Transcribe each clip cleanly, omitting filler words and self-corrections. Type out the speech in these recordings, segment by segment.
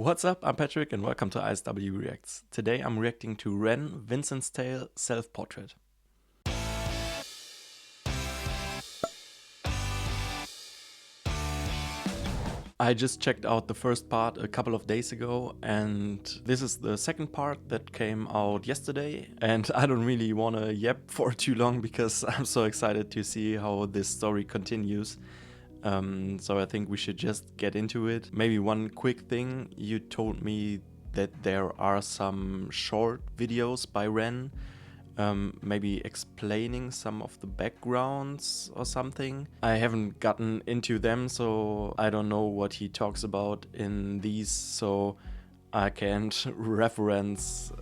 What's up? I'm Patrick and welcome to ISW Reacts. Today I'm reacting to Ren, Vincent's Tale, Self-Portrait. I just checked out the first part a couple of days ago and this is the second part that came out yesterday, and I don't really want to yap for too long because I'm so excited to see how this story continues. So I think we should just get into it. Maybe one quick thing, you told me that there are some short videos by Ren, maybe explaining some of the backgrounds or something. I haven't gotten into them, so I don't know what he talks about in these, so I can't reference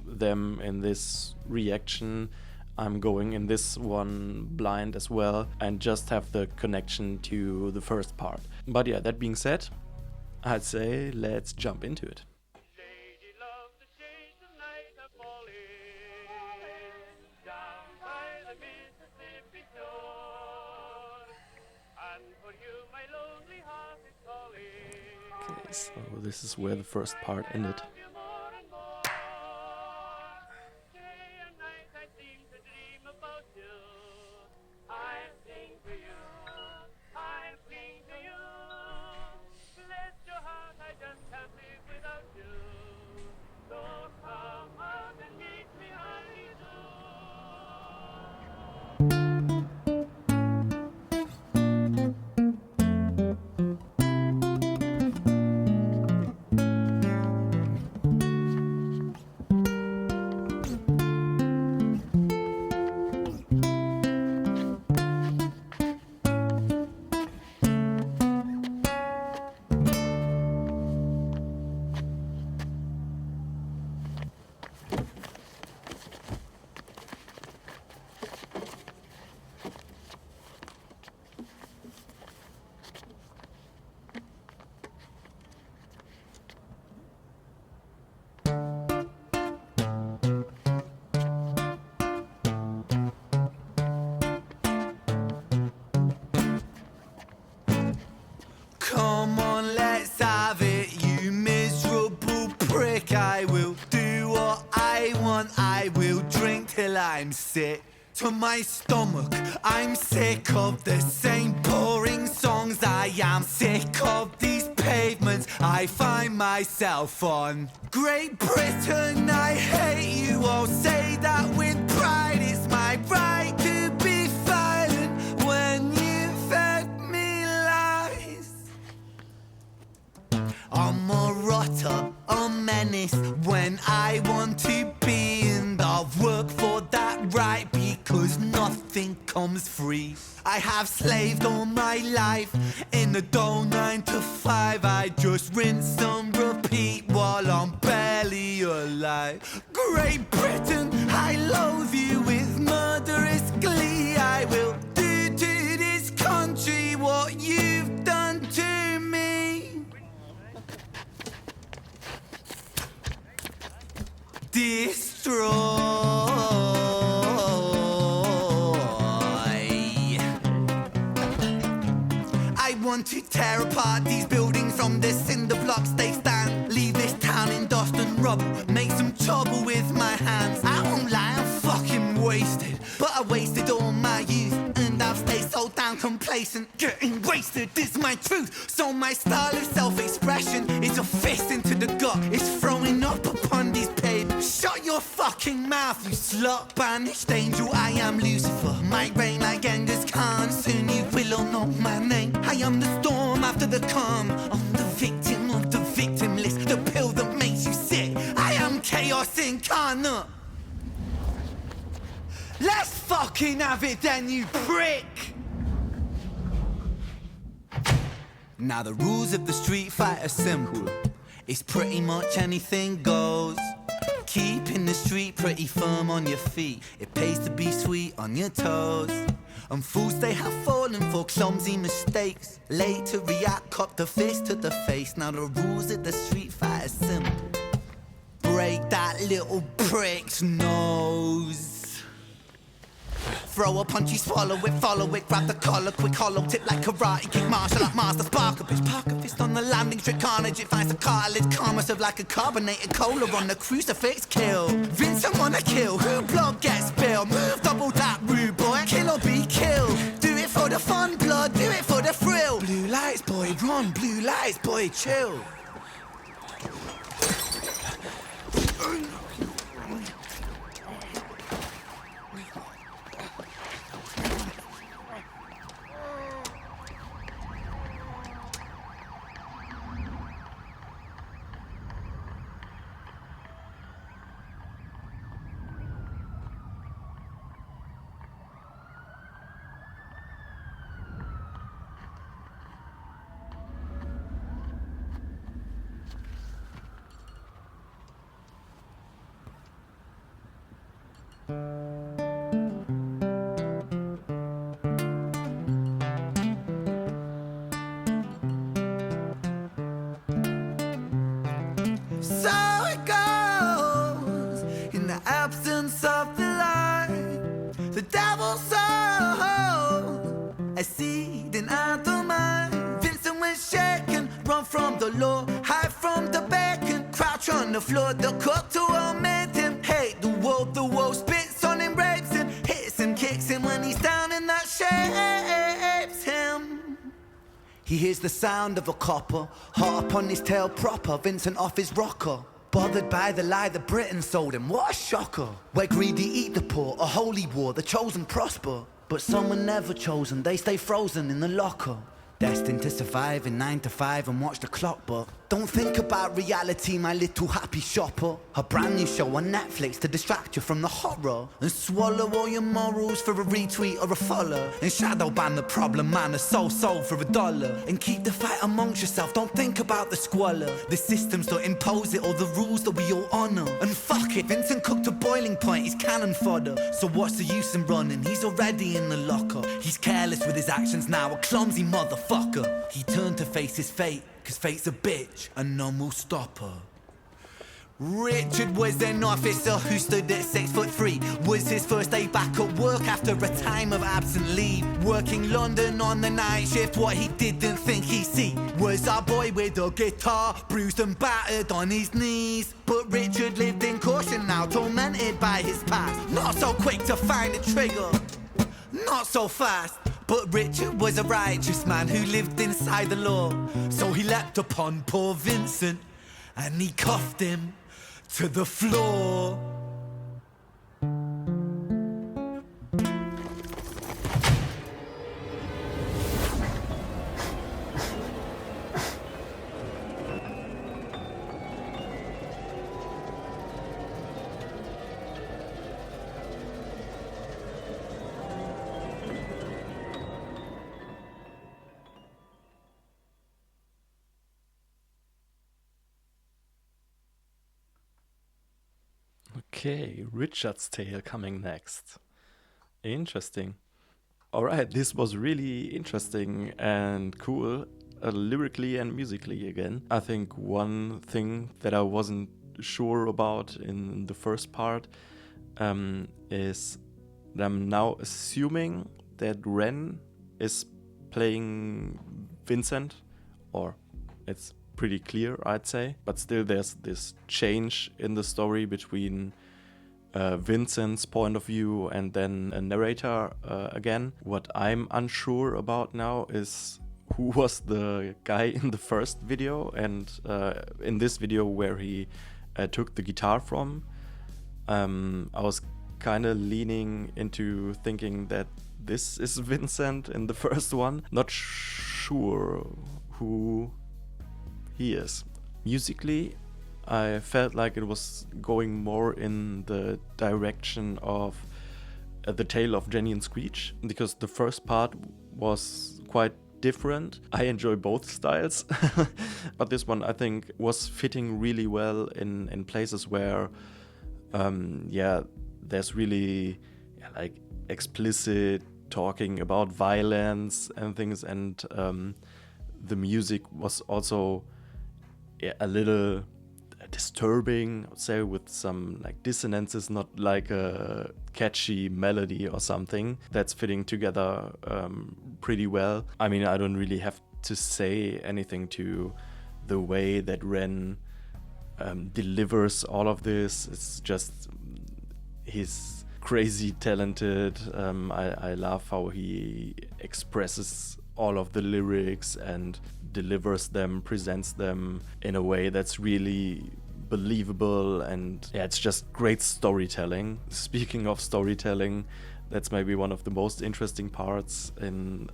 them in this reaction. I'm going in this one blind as well and just have the connection to the first part. But yeah, that being said, I'd say let's jump into it. Okay, so this is where the first part ended. Come on, let's have it, you miserable prick. I will do what I want, I will drink till I'm sick to my stomach. I'm sick of the same boring songs. I am sick of these pavements I find myself on. Great Britain, I hate you, I'll say that with pride. It's my right to be violent when you fed me lies. I'm a rotter, a menace when I want to be, and I'll work for that right because nothing comes free. I have slaved all my life in a dull 9 to 5. I just rinse and repeat while I'm barely alive. Great Britain, I loathe you with murderous glee. I will do to this country what you've done to me. Destroy. I want to tear apart these buildings from the cinder blocks they stand. Leave this town in dust and rubble, make some trouble with my hands. I won't lie, I'm fucking wasted, but I wasted all my youth, and I've stayed so damn complacent. Getting wasted is my truth, so my style of self-expression is a fist into the gut. It's throwing up upon these pavements. Shut your fucking mouth, you slut. Banished angel, I am Lucifer. Might reign like Genghis Khan, soon you will all know my name. I am the storm after the calm. I'm the victim of the victim list, the pill that makes you sick. I am chaos incarnate. Let's fucking have it then, you prick! Now the rules of the street fight are simple. It's pretty much anything goes. Keeping the street pretty firm on your feet. It pays to be sweet on your toes. And fools they have fallen for clumsy mistakes. Late to react, cop the fist to the face. Now the rules of the street fight are simple. Break that little prick's nose. throw a punch, you swallow it, follow it, grab the collar, quick hollow tip like karate, kick martial like master, spark a bitch, park a fist on the landing strip, carnage, it finds the cartilage, karma serve like a carbonated cola on the crucifix, kill. Vincent wanna kill, who blood gets spilled, move double that rude boy, kill or be killed. Do it for the fun, blood, do it for the thrill. Blue lights, boy, run, blue lights, boy, chill. So it goes in the absence of the light. The devil sowed a seed in the mind. Vincent was shaken, run from the law, hide from the beacon, crouch on the floor. The cook to omit him, hate the wolf spits on him, rapes him, hits him, kicks him when he's down, and that shapes him. He hears the sound of a copper, heart upon his tail proper, Vincent off his rocker. Bothered by the lie that Britain sold him, what a shocker. Where greedy eat the poor, a holy war, the chosen prosper. But some are never chosen, they stay frozen in the locker. Destined to survive in 9 to 5 and watch the clock, but don't think about reality, my little happy shopper. A brand new show on Netflix to distract you from the horror, and swallow all your morals for a retweet or a follow, and shadow ban the problem man, a soul for $1, and keep the fight amongst yourself, don't think about the squalor. The systems don't impose it or the rules that we all honour. And fuck it, Vincent cooked to boiling point, he's cannon fodder. So what's the use in running, he's already in the locker. He's careless with his actions now, a clumsy motherfucker. He turned to face his fate, cause fate's a bitch and none will stop her. Richard was an officer who stood at 6'3". Was his first day back at work after a time of absent leave. Working London on the night shift, what he didn't think he'd see was a boy with a guitar, bruised and battered on his knees. But Richard lived in caution now, tormented by his past. Not so quick to find the trigger, not so fast. But Richard was a righteous man who lived inside the law. So he leapt upon poor Vincent and he cuffed him to the floor. Okay, Richard's Tale coming next. Interesting. Alright, this was really interesting and cool, lyrically and musically again. I think one thing that I wasn't sure about in the first part is that I'm now assuming that Ren is playing Vincent, or it's pretty clear, I'd say. But still there's this change in the story between Vincent's point of view and then a narrator again. What I'm unsure about now is who was the guy in the first video and in this video where he took the guitar from. I was kind of leaning into thinking that this is Vincent in the first one. Not sure who he is. Musically, I felt like it was going more in the direction of The Tale of Jenny and Screech, because the first part was quite different. I enjoy both styles, but this one I think was fitting really well in places where there's really like explicit talking about violence and things, and the music was also a little disturbing, I would say, with some like dissonances, not like a catchy melody or something that's fitting together pretty well. I mean, I don't really have to say anything to the way that Ren delivers all of this. It's just, he's crazy talented. I love how he expresses all of the lyrics and delivers them, presents them in a way that's really believable, and yeah, it's just great storytelling. Speaking of storytelling, that's maybe one of the most interesting parts in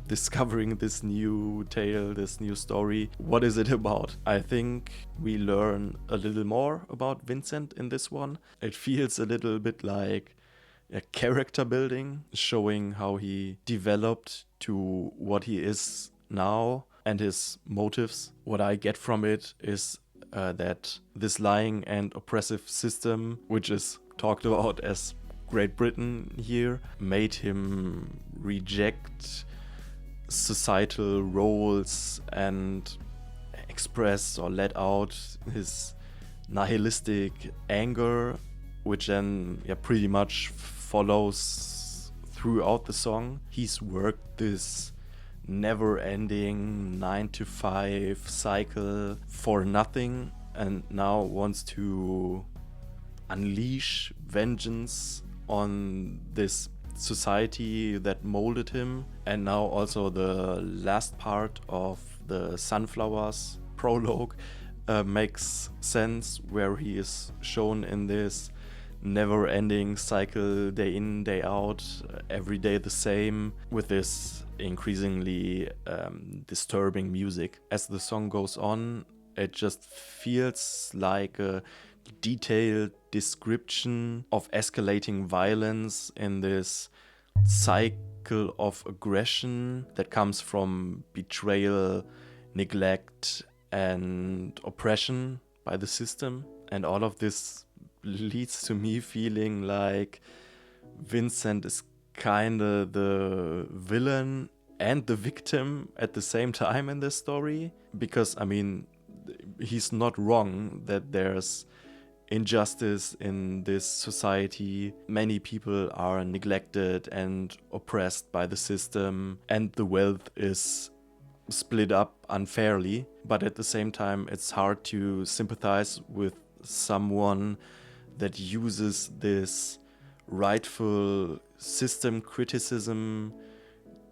discovering this new tale, this new story. What is it about? I think we learn a little more about Vincent in this one. It feels a little bit like a character building, showing how he developed to what he is now and his motives. What I get from it is that this lying and oppressive system, which is talked about as Great Britain here, made him reject societal roles and express or let out his nihilistic anger, which then pretty much follows throughout the song. He's worked this never-ending 9-to-5 cycle for nothing and now wants to unleash vengeance on this society that molded him. And now also the last part of the Sunflowers prologue makes sense, where he is shown in this never-ending cycle, day in, day out, every day the same, with this increasingly disturbing music. As the song goes on, it just feels like a detailed description of escalating violence in this cycle of aggression that comes from betrayal, neglect, and oppression by the system. And all of this leads to me feeling like Vincent is kinda the villain and the victim at the same time in this story. Because, I mean, he's not wrong that there's injustice in this society. Many people are neglected and oppressed by the system, and the wealth is split up unfairly. But at the same time, it's hard to sympathize with someone that uses this rightful system criticism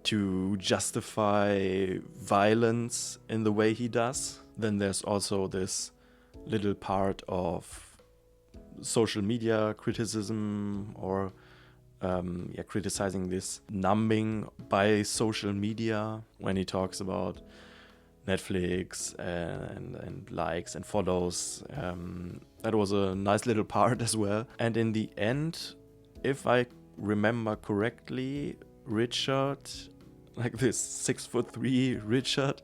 to justify violence in the way he does. Then there's also this little part of social media criticism, or criticizing this numbing by social media, when he talks about Netflix and likes and follows. That was a nice little part as well. And in the end, if I remember correctly, Richard, like this 6'3" Richard,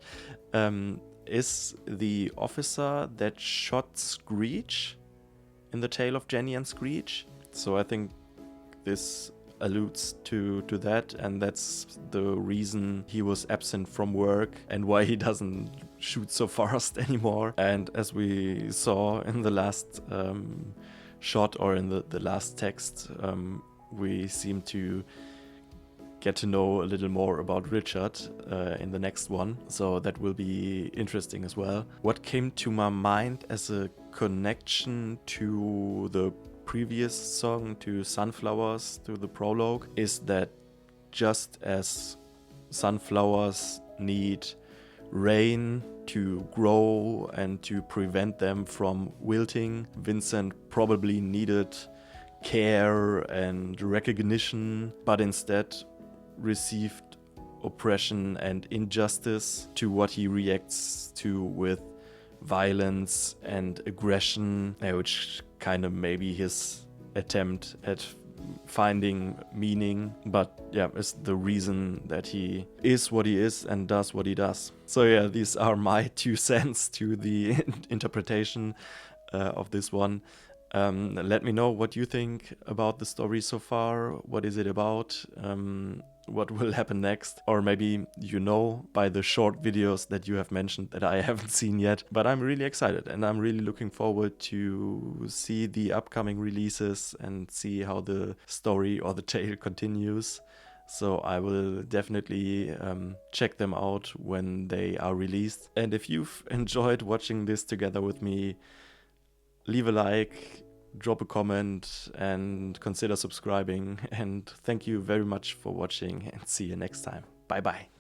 is the officer that shot Screech in the tale of Jenny and Screech. So I think this alludes to that, and that's the reason he was absent from work and why he doesn't shoot so fast anymore. And as we saw in the last shot, or in the last text, we seem to get to know a little more about Richard in the next one, so that will be interesting as well. What came to my mind as a connection to the previous song, to Sunflowers, to the prologue, is that just as sunflowers need rain to grow and to prevent them from wilting, Vincent probably needed care and recognition, but instead received oppression and injustice, to what he reacts to with violence and aggression, which kind of maybe his attempt at finding meaning, but is the reason that he is what he is and does what he does. So these are my 2 cents to the interpretation of this one. Let me know what you think about the story so far. What is it about? What will happen next? Or maybe you know by the short videos that you have mentioned that I haven't seen yet. But I'm really excited and I'm really looking forward to see the upcoming releases and see how the story or the tale continues. So I will definitely check them out when they are released. And if you've enjoyed watching this together with me, leave a like, drop a comment, and consider subscribing. And thank you very much for watching, and see you next time. Bye bye.